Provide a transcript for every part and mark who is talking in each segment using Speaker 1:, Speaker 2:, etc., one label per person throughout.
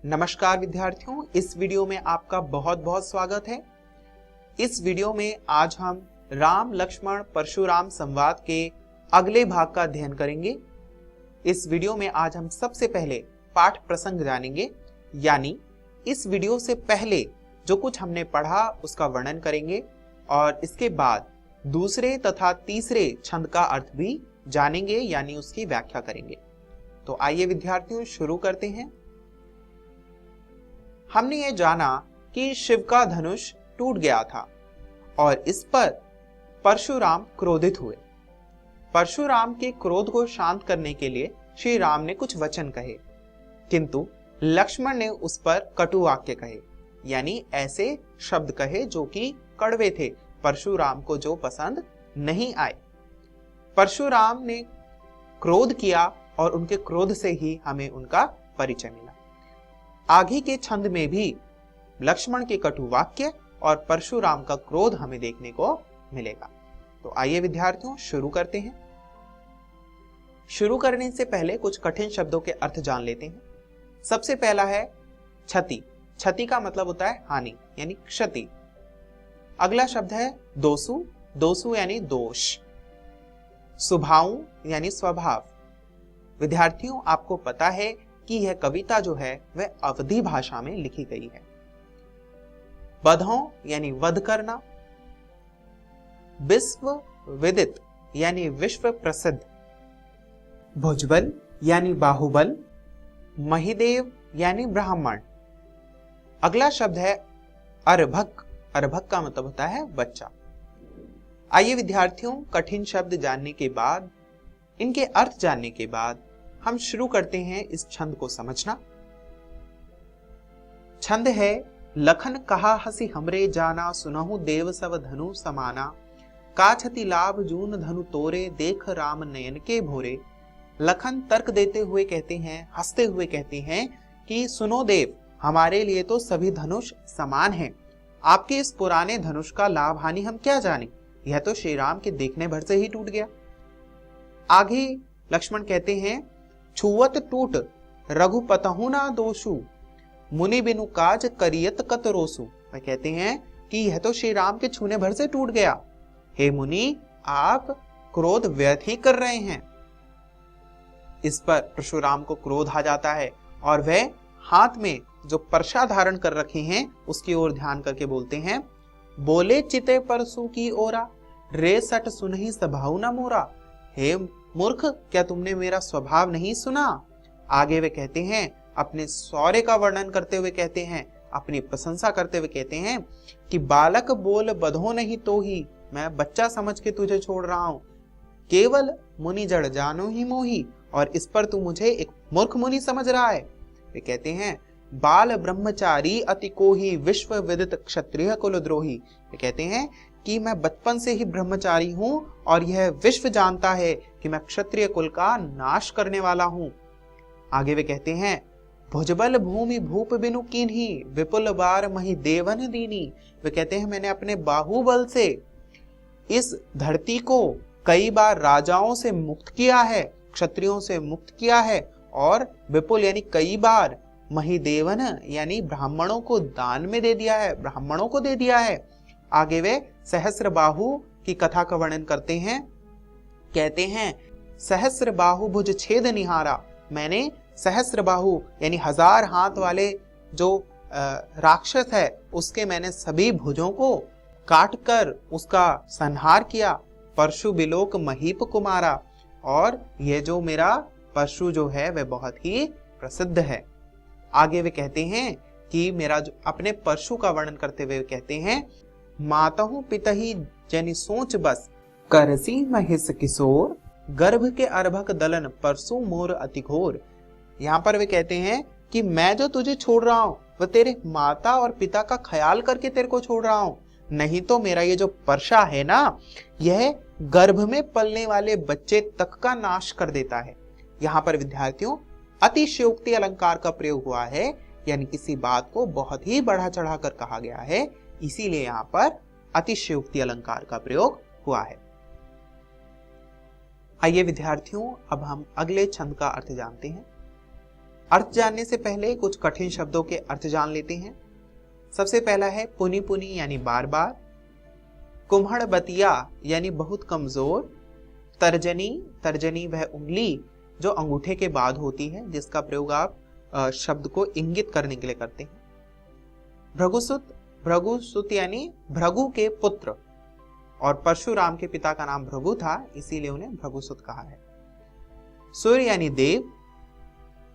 Speaker 1: नमस्कार विद्यार्थियों, इस वीडियो में आपका बहुत बहुत स्वागत है। इस वीडियो में आज हम राम लक्ष्मण परशुराम संवाद के अगले भाग का अध्ययन करेंगे। इस वीडियो में आज हम सबसे पहले पाठ प्रसंग जानेंगे, यानी इस वीडियो से पहले जो कुछ हमने पढ़ा उसका वर्णन करेंगे और इसके बाद दूसरे तथा तीसरे छंद का अर्थ भी जानेंगे, यानी उसकी व्याख्या करेंगे। तो आइए विद्यार्थियों शुरू करते हैं। हमने ये जाना कि शिव का धनुष टूट गया था और इस पर परशुराम क्रोधित हुए। परशुराम के क्रोध को शांत करने के लिए श्री राम ने कुछ वचन कहे, किंतु लक्ष्मण ने उस पर कटु वाक्य कहे, यानी ऐसे शब्द कहे जो कि कड़वे थे, परशुराम को जो पसंद नहीं आए। परशुराम ने क्रोध किया और उनके क्रोध से ही हमें उनका परिचय मिला। आगे के छंद में भी लक्ष्मण के कटु वाक्य और परशुराम का क्रोध हमें देखने को मिलेगा। तो आइए विद्यार्थियों शुरू करते हैं। शुरू करने से पहले कुछ कठिन शब्दों के अर्थ जान लेते हैं। सबसे पहला है क्षति। क्षति का मतलब होता है हानि यानी क्षति। अगला शब्द है दोषु। दोषु यानी दोष। स्वभाव यानी स्वभाव। विद्यार्थियों, आपको पता है कि यह कविता जो है वह अवधी भाषा में लिखी गई है। बधों यानी वध करना। विश्व विदित यानी विश्व प्रसिद्ध। भुजबल यानी बाहुबल। महिदेव यानी ब्राह्मण। अगला शब्द है अर्भक। अर्भक का मतलब होता है बच्चा। आइए विद्यार्थियों, कठिन शब्द जानने के बाद, इनके अर्थ जानने के बाद हम शुरू करते हैं इस छंद को समझना। छंद है लखन कहा हसी हमरे जाना, सुनहु देव सब धनु समाना, काछति लाभ जून धनु तोरे, देख राम नयन के भोरे। लखन तर्क देते हुए कहते हैं, हंसते हुए कहते हैं कि सुनो देव, हमारे लिए तो सभी धनुष समान हैं। आपके इस पुराने धनुष का लाभ हानि हम क्या जाने, यह तो श्री राम के देखने भर से ही टूट गया। आगे लक्ष्मण कहते हैं छुवत टूट रघुपतहु ना दोषु, मुनि बिनु काज करियत कत रोसु। वह कहते हैं कि यह तो श्री राम के छूने भर से टूट गया। हे मुनि, आप क्रोध व्यर्थ ही कर रहे हैं। इस पर परशुराम को क्रोध आ जाता है और वह हाथ में जो परशा धारण कर रखे हैं उसकी ओर ध्यान करके बोलते हैं, बोले चिते परसु की ओरा, रे सट सुनहि सभाउ न मोरा। हे मूर्ख, क्या तुमने मेरा स्वभाव नहीं सुना। आगे वे कहते हैं, अपने शौर्य का वर्णन करते हुए कहते हैं, अपनी प्रशंसा करते हुए कहते हैं कि बालक बोल बधो नहीं तो ही, मैं बच्चा समझ के तुझे छोड़ रहा हूं। केवल मुनि जड़ जानो ही मोही, और इस पर तू मुझे एक मूर्ख मुनि समझ रहा है। वे कहते हैं बाल ब्रह्मचारी अति कोही, विश्व विदित क्षत्रिय कुलद्रोही। वे कहते हैं कि मैं बचपन से ही ब्रह्मचारी हूं और यह विश्व जानता है कि मैं क्षत्रिय कुल का नाश करने वाला हूं। आगे वे कहते हैं भुजबल भूमि भूप बिनु कीन्ही, विपुल बार मही देवन दीनी। वे कहते हैं मैंने अपने बाहुबल से इस धरती को कई बार राजाओं से मुक्त किया है, क्षत्रियों से मुक्त किया है, और विपुल यानी कई बार, महिदेवन यानी ब्राह्मणों को दान में दे दिया है, ब्राह्मणों को दे दिया है। आगे वे सहस्र बाहु की कथा का वर्णन करते हैं। कहते हैं सहस्र बाहु भुज छेद निहारा, मैंने सहस्र बाहु यानी 1000 हाथ वाले जो राक्षस है उसके मैंने सभी भुजों को काटकर उसका संहार किया। परशु बिलोक महीप कुमारा, और ये जो मेरा परशु जो है वह बहुत ही प्रसिद्ध है। आगे वे कहते हैं कि मेरा जो अपने परशु का वर्णन करते हुए कहते हैं मातहु पितहि जनि सोच बस, करसी महिष किशोर, गर्भ के अर्भक दलन परसु मोर अति घोर। यहाँ पर वे कहते हैं कि मैं जो तुझे छोड़ रहा हूं वह तेरे माता और पिता का ख्याल करके तेरे को छोड़ रहा हूं, नहीं तो मेरा ये जो परशा है ना, यह गर्भ में पलने वाले बच्चे तक का नाश कर देता है। यहाँ पर विद्यार्थियों अतिशयोक्ति अलंकार का प्रयोग हुआ है, यानी किसी बात को बहुत ही बढ़ा चढ़ा कर कहा गया है, इसीलिए यहाँ पर अतिशयोक्ति अलंकार का प्रयोग हुआ है। आइए विद्यार्थियों, अब हम अगले छंद का अर्थ जानते हैं। अर्थ जानने से पहले कुछ कठिन शब्दों के अर्थ जान लेते हैं। सबसे पहला है पुनी पुनी यानी बार बार, कुम्हड़ बतिया यानी बहुत कमजोर, तर्जनी, तर्जनी वह उंगली जो अंगूठे के बाद होती है जिसका प्रयोग आप शब्द को इंगित करने के लिए करते हैं। भृगुसुत, भृगुसुत यानी भृगु के पुत्र, और परशुराम के पिता का नाम भृगु था इसीलिए उन्हें भृगुसुत कहा है। सूर्य यानी देव,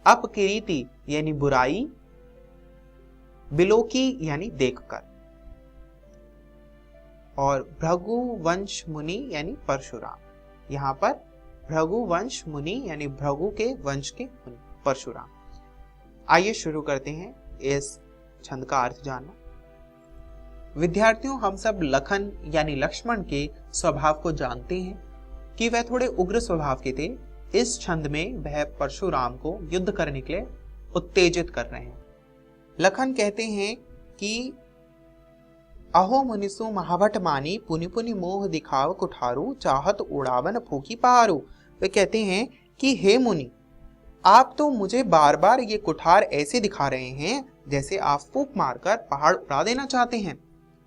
Speaker 1: अपकीर्ति यानी बुराई, बिलोकी यानी देखकर, और भृगु वंश मुनि यानी परशुराम। यहां पर भृगु वंश मुनि यानी भृगु के वंश के मुनि परशुराम। आइए शुरू करते हैं इस छंद का अर्थ जानना। विद्यार्थियों, हम सब लखन यानी लक्ष्मण के स्वभाव को जानते हैं कि वह थोड़े उग्र स्वभाव के थे। इस छंद में वह परशुराम को युद्ध करने के लिए उत्तेजित कर रहे हैं। लखन कहते हैं कि अहो मुनिसु महाभट मानी, पुनि पुनि मोह दिखाव कुठारू, चाहत उड़ावन फूकी पहारू। वे कहते हैं कि हे मुनि, आप तो मुझे बार बार ये कुठार ऐसे दिखा रहे हैं जैसे आप फूंक मारकर पहाड़ उड़ा देना चाहते हैं।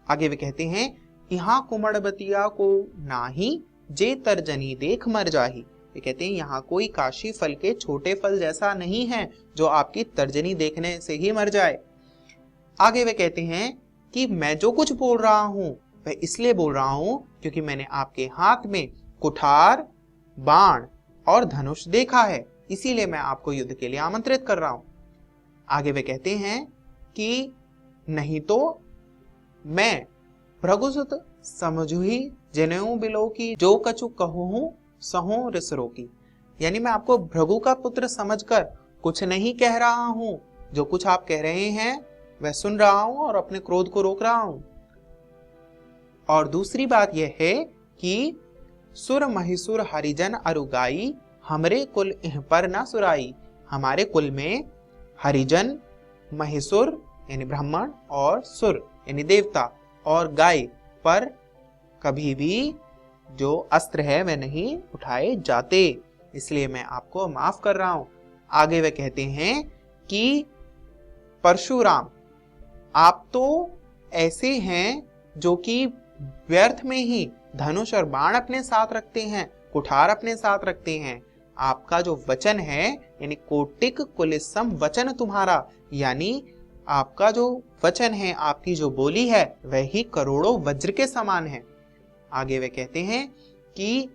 Speaker 1: आगे वे कहते हैं, यहाँ कुमड़बतिया को नाही, जे तर्जनी देख मर जाही। वे कहते हैं यहाँ कोई काशी फल के छोटे फल जैसा नहीं है जो आपकी तर्जनी देखने से ही मर जाए। आगे वे कहते हैं कि मैं जो कुछ बोल रहा हूं वह इसलिए बोल रहा हूं क्योंकि मैंने आपके हाथ में कुठार, बाण और धनुष देखा है, इसीलिए मैं आपको युद्ध के लिए आमंत्रित कर रहा हूं। आगे वे कहते हैं कि नहीं तो मैं भृगुसुत समझू ही जनेऊ बिलो की, जो कछु कहूं सहो रिसरो की। यानी मैं आपको भृगु का पुत्र समझकर कुछ नहीं कह रहा हूं, जो कुछ आप कह रहे हैं वह सुन रहा हूं और अपने क्रोध को रोक रहा हूं। और दूसरी बात यह है कि सुर महिसुर हरिजन अरुगाई, हमरे कुल इह पर न सुराई। हमारे कुल में हरिजन, महिसुर यानी ब्राह्मण और सुर यानी देवता और गाय पर कभी भी जो अस्त्र है वह नहीं उठाए जाते, इसलिए मैं आपको माफ कर रहा हूं। आगे वे कहते हैं कि परशुराम, आप तो ऐसे हैं जो कि व्यर्थ में ही धनुष और बाण अपने साथ रखते हैं, कुठार अपने साथ रखते हैं। आपका जो वचन है यानी कोटिक कुलिसम वचन तुम्हारा, यानी आपका जो वचन है, आपकी जो बोली है वह ही करोड़ों वज्र के समान है। आगे वे कहते हैं कि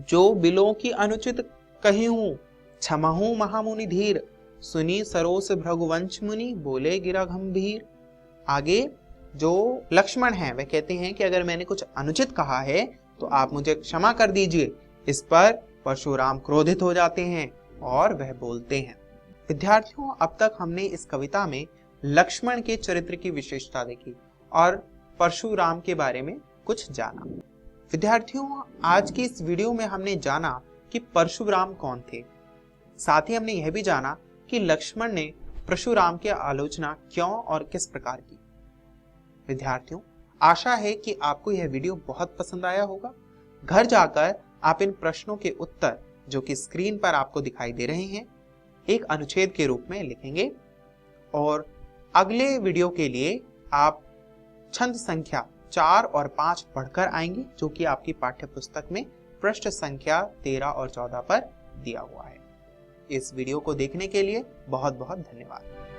Speaker 1: जो बिलों की अनुचित कही हूं, क्षमहू महामुनि धीर, सुनी सरोस भृगुवंश मुनि, बोले गिरा गंभीर। आगे जो लक्ष्मण हैं वह कहते हैं कि अगर मैंने कुछ अनुचित कहा है तो आप मुझे क्षमा कर दीजिए। इस पर परशुराम क्रोधित हो जाते हैं और वह बोलते हैं। विद्यार्थियों, अब तक हमने इस कविता में लक्ष्मण के चरित्र की विशेषता देखी और परशुराम के बारे में कुछ जाना। विद्यार्थियों, आज की इस वीडियो में हमने जाना कि परशुराम कौन थे। साथ ही हमने यह भी जाना कि लक्ष्मण ने परशुराम की आलोचना क्यों और किस प्रकार की। विद्यार्थियों, आशा है कि आपको यह वीडियो बहुत पसंद आया होगा। घर जाकर आप इन प्रश्नों के उत्तर जो कि स्क्रीन पर आपको दिखाई दे रहे हैं एक अनुच्छेद के रूप में लिखेंगे और अगले वीडियो के लिए आप छंद संख्या 4 और 5 पढ़कर आएंगे जो कि आपकी पाठ्य पुस्तक में पृष्ठ संख्या 13 और 14 पर दिया हुआ है। इस वीडियो को देखने के लिए बहुत बहुत धन्यवाद।